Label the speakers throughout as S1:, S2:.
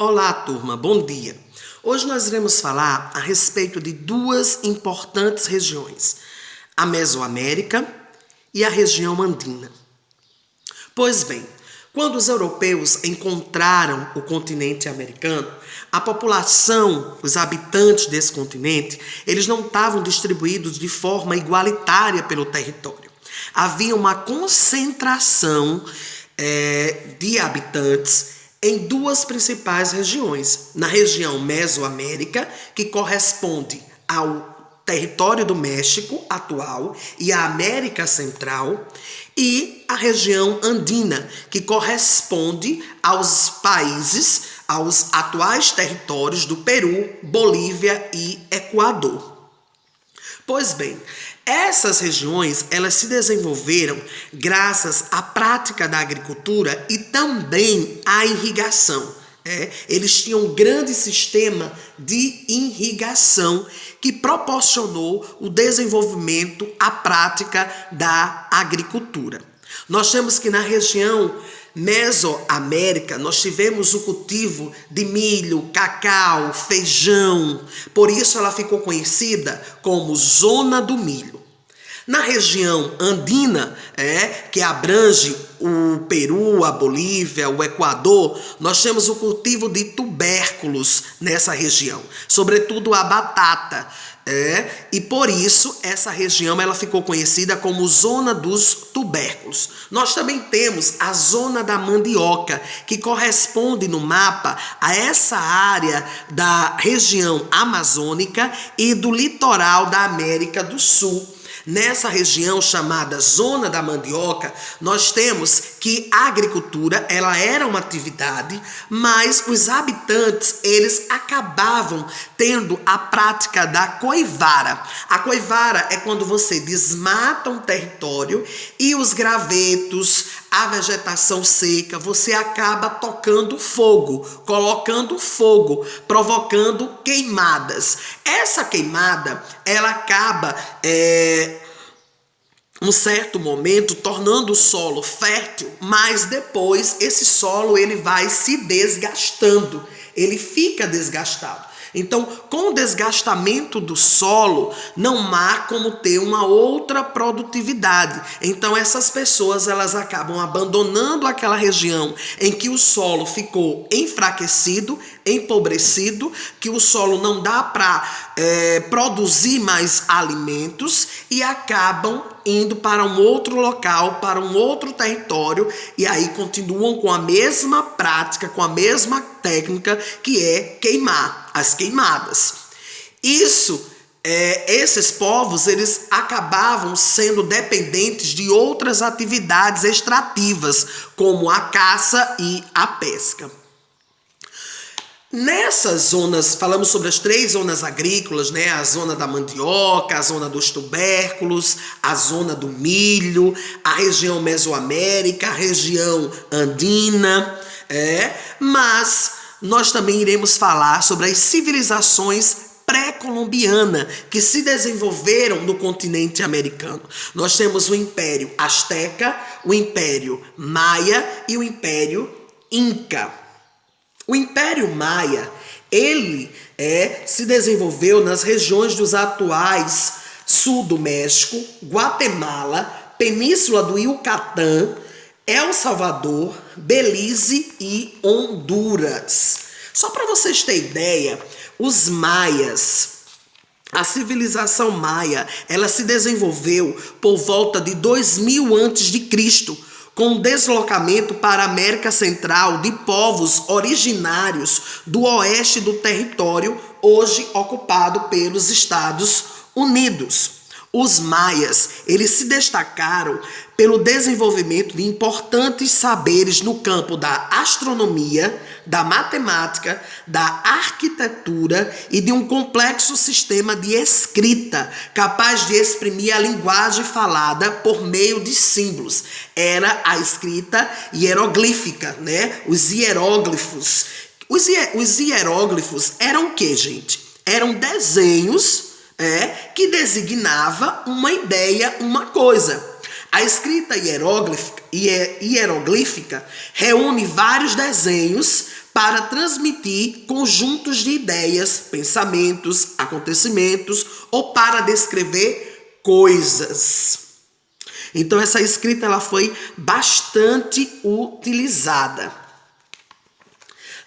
S1: Olá, turma, bom dia. Hoje nós iremos falar a respeito de duas importantes regiões, a Mesoamérica e a região andina. Pois bem, quando os europeus encontraram o continente americano, a população, os habitantes desse continente, eles não estavam distribuídos de forma igualitária pelo território. Havia uma concentração de habitantes em duas principais regiões. Na região Mesoamérica, que corresponde ao território do México atual e à América Central, e a região andina, que corresponde aos países, aos atuais territórios do Peru, Bolívia e Equador. Pois bem, essas regiões elas se desenvolveram graças à prática da agricultura e também à irrigação. Eles tinham um grande sistema de irrigação que proporcionou o desenvolvimento, a prática da agricultura. Nós temos que na região Mesoamérica, nós tivemos o cultivo de milho, cacau, feijão. Por isso ela ficou conhecida como Zona do Milho. Na região andina, que abrange o Peru, a Bolívia, o Equador, nós temos o cultivo de tubérculos nessa região, sobretudo a batata. E por isso essa região ela ficou conhecida como Zona dos Tubérculos. Nós também temos a Zona da Mandioca, que corresponde no mapa a essa área da região amazônica e do litoral da América do Sul. Nessa região chamada Zona da Mandioca, nós temos que a agricultura ela era uma atividade, mas os habitantes eles acabavam tendo a prática da coivara. A coivara é quando você desmata um território e os gravetos, a vegetação seca, você acaba tocando fogo, colocando fogo, provocando queimadas. Essa queimada, ela acaba, um certo momento, tornando o solo fértil, mas depois esse solo ele vai se desgastando, ele fica desgastado. Então, com o desgastamento do solo, não há como ter uma outra produtividade. Então, essas pessoas elas acabam abandonando aquela região em que o solo ficou enfraquecido, empobrecido, que o solo não dá para produzir mais alimentos e acabam indo para um outro local, para um outro território e aí continuam com a mesma prática, com a mesma técnica que é queimar, as queimadas. Esses povos eles acabavam sendo dependentes de outras atividades extrativas, como a caça e a pesca. Nessas zonas, falamos sobre as três zonas agrícolas, a zona da mandioca, a zona dos tubérculos, a zona do milho, a região Mesoamérica, a região andina, mas nós também iremos falar sobre as civilizações pré-colombiana que se desenvolveram no continente americano. Nós temos o Império Azteca, o Império Maia e o Império Inca. O Império Maia, ele se desenvolveu nas regiões dos atuais sul do México, Guatemala, Península do Yucatán, El Salvador, Belize e Honduras. Só para vocês terem ideia, os maias, a civilização maia, ela se desenvolveu por volta de 2000 a.C., com deslocamento para a América Central de povos originários do oeste do território, hoje ocupado pelos Estados Unidos. Os maias, eles se destacaram pelo desenvolvimento de importantes saberes no campo da astronomia, da matemática, da arquitetura e de um complexo sistema de escrita, capaz de exprimir a linguagem falada por meio de símbolos. Era a escrita hieroglífica, Os hieróglifos. Os hieróglifos eram o quê, gente? Eram desenhos que designava uma ideia, uma coisa. A escrita hieroglífica reúne vários desenhos para transmitir conjuntos de ideias, pensamentos, acontecimentos ou para descrever coisas. Então essa escrita ela foi bastante utilizada.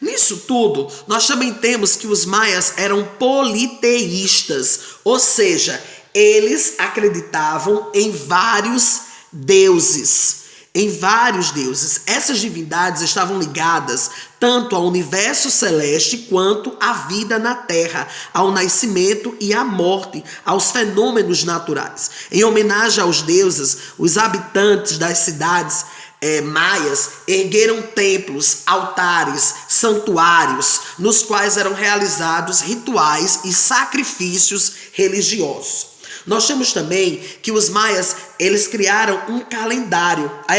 S1: Nisso tudo, nós também temos que os maias eram politeístas, ou seja, eles acreditavam em vários deuses. Essas divindades estavam ligadas tanto ao universo celeste quanto à vida na terra, ao nascimento e à morte, aos fenômenos naturais. Em homenagem aos deuses, os habitantes das cidades maias ergueram templos, altares, santuários, nos quais eram realizados rituais e sacrifícios religiosos. Nós temos também que os maias, eles criaram um calendário, a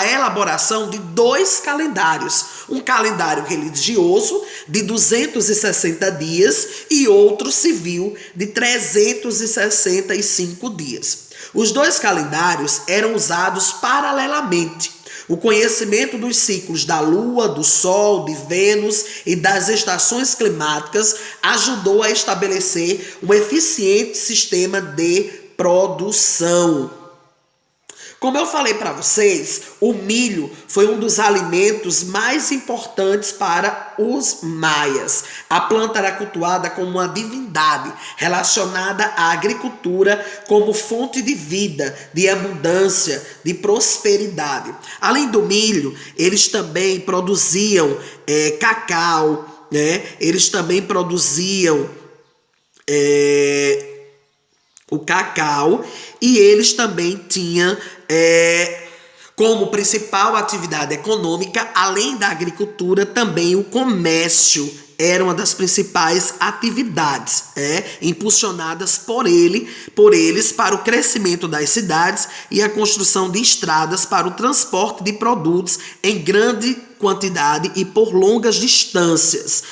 S1: elaboração de 2 calendários, um calendário religioso de 260 dias e outro civil de 365 dias. Os 2 calendários eram usados paralelamente. O conhecimento dos ciclos da Lua, do Sol, de Vênus e das estações climáticas ajudou a estabelecer um eficiente sistema de produção. Como eu falei para vocês, o milho foi um dos alimentos mais importantes para os maias. A planta era cultuada como uma divindade relacionada à agricultura como fonte de vida, de abundância, de prosperidade. Além do milho, eles também produziam cacau, né? Eles também produziam o cacau e eles também tinham como principal atividade econômica, além da agricultura, também o comércio era uma das principais atividades impulsionadas por eles para o crescimento das cidades e a construção de estradas para o transporte de produtos em grande quantidade e por longas distâncias.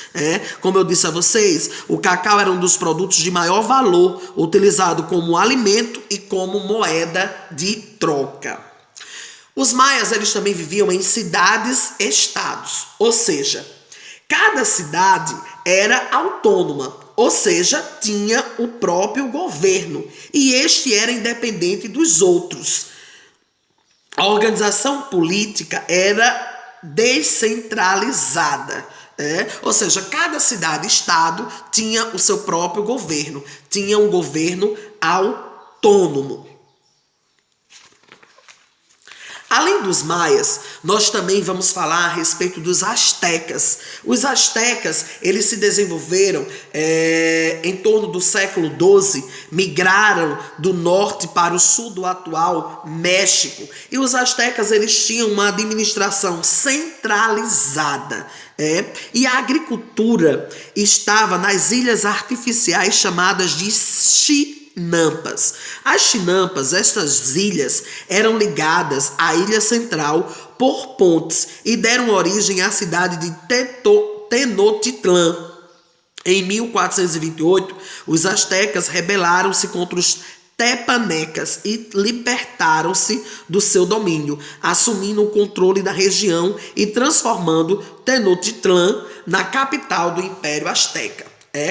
S1: Como eu disse a vocês, o cacau era um dos produtos de maior valor, utilizado como alimento e como moeda de troca. Os maias eles também viviam em cidades-estados, ou seja, cada cidade era autônoma, ou seja, tinha o próprio governo e este era independente dos outros. A organização política era descentralizada, ou seja, cada cidade-estado tinha o seu próprio governo, tinha um governo autônomo. Além dos maias, nós também vamos falar a respeito dos astecas. Os astecas, eles se desenvolveram em torno do século XII, migraram do norte para o sul do atual México. E os astecas, eles tinham uma administração centralizada. E a agricultura estava nas ilhas artificiais chamadas de chinampas. As chinampas, estas ilhas, eram ligadas à ilha central por pontes e deram origem à cidade de Tenochtitlan. Em 1428, os astecas rebelaram-se contra os tepanecas e libertaram-se do seu domínio, assumindo o controle da região e transformando Tenochtitlan na capital do Império Azteca.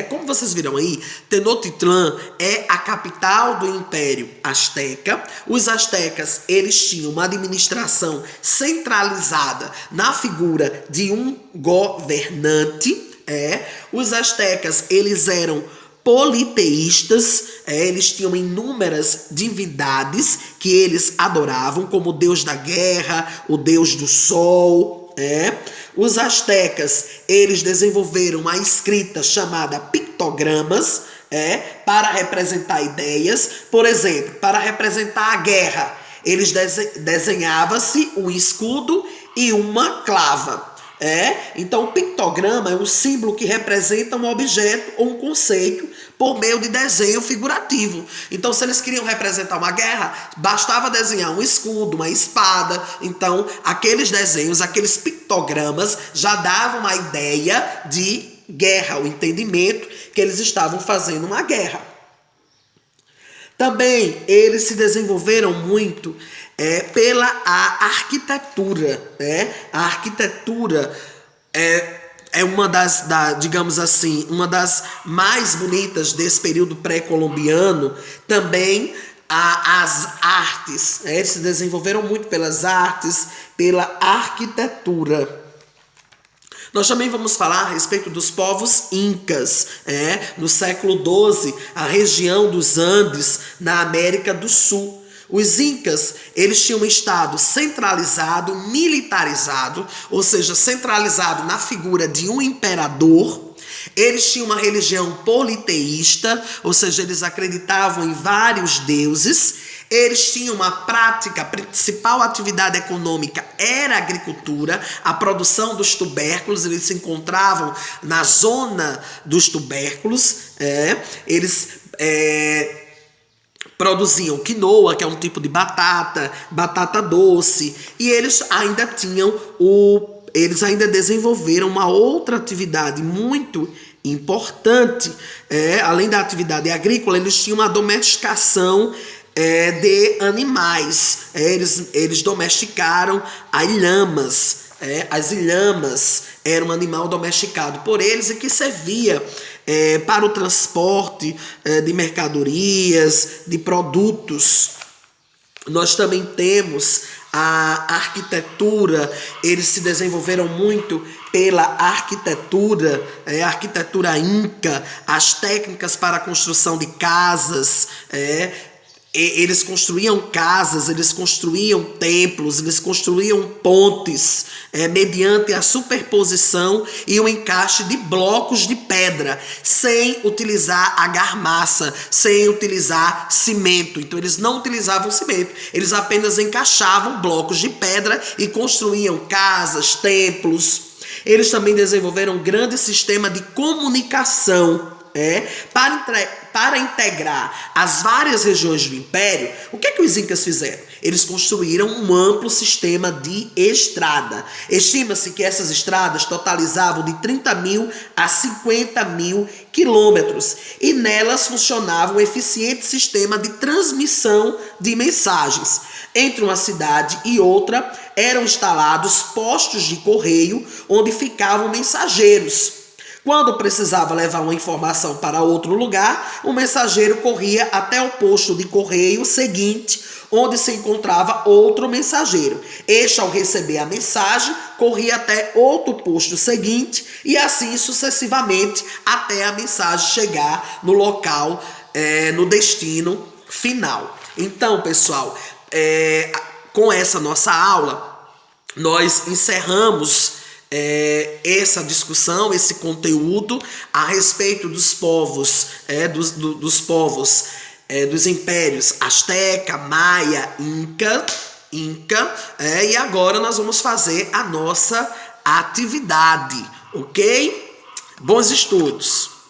S1: Como vocês viram aí, Tenochtitlan é a capital do Império Azteca. Os astecas, eles tinham uma administração centralizada na figura de um governante. Os astecas, eles eram politeístas, eles tinham inúmeras divindades que eles adoravam, como o deus da guerra, o deus do sol. Os astecas, eles desenvolveram a escrita chamada pictogramas, para representar ideias. Por exemplo, para representar a guerra, eles desenhava-se um escudo e uma clava. Então o pictograma é um símbolo que representa um objeto ou um conceito por meio de desenho figurativo. Então, se eles queriam representar uma guerra, bastava desenhar um escudo, uma espada. Então, aqueles desenhos, aqueles pictogramas já davam a ideia de guerra, o entendimento que eles estavam fazendo uma guerra. Também eles se desenvolveram muito pela arquitetura. A arquitetura é uma digamos assim, uma das mais bonitas desse período pré-colombiano. Também as artes, eles se desenvolveram muito pelas artes, pela arquitetura. Nós também vamos falar a respeito dos povos incas, no século XII, a região dos Andes, na América do Sul. Os incas, eles tinham um estado centralizado, militarizado, ou seja, centralizado na figura de um imperador. Eles tinham uma religião politeísta, ou seja, eles acreditavam em vários deuses. Eles tinham uma prática, a principal atividade econômica era a agricultura, a produção dos tubérculos. Eles se encontravam na zona dos tubérculos. Eles produziam quinoa, que é um tipo de batata, batata doce, e eles ainda desenvolveram uma outra atividade muito importante. Além da atividade agrícola, eles tinham uma domesticação de animais. Eles domesticaram as lhamas. As lhamas eram um animal domesticado por eles e que servia para o transporte de mercadorias, de produtos. Nós também temos a arquitetura. Eles se desenvolveram muito pela arquitetura, a arquitetura inca, as técnicas para a construção de casas. Eles construíam casas, eles construíam templos, eles construíam pontes mediante a superposição e o encaixe de blocos de pedra, sem utilizar argamassa, sem utilizar cimento. Então eles não utilizavam cimento, eles apenas encaixavam blocos de pedra e construíam casas, templos. Eles também desenvolveram um grande sistema de comunicação. Para integrar as várias regiões do império. O que é que os incas fizeram? Eles construíram um amplo sistema de estrada. Estima-se que essas estradas totalizavam de 30 mil a 50 mil quilômetros, e nelas funcionava um eficiente sistema de transmissão de mensagens. Entre uma cidade e outra eram instalados postos de correio onde ficavam mensageiros. Quando precisava levar uma informação para outro lugar, o mensageiro corria até o posto de correio seguinte, onde se encontrava outro mensageiro. Este, ao receber a mensagem, corria até outro posto seguinte e assim sucessivamente até a mensagem chegar no local, no destino final. Então, pessoal, com essa nossa aula, nós encerramos essa discussão, esse conteúdo a respeito dos povos, dos impérios Azteca, Maia, Inca, e agora nós vamos fazer a nossa atividade, ok? Bons estudos!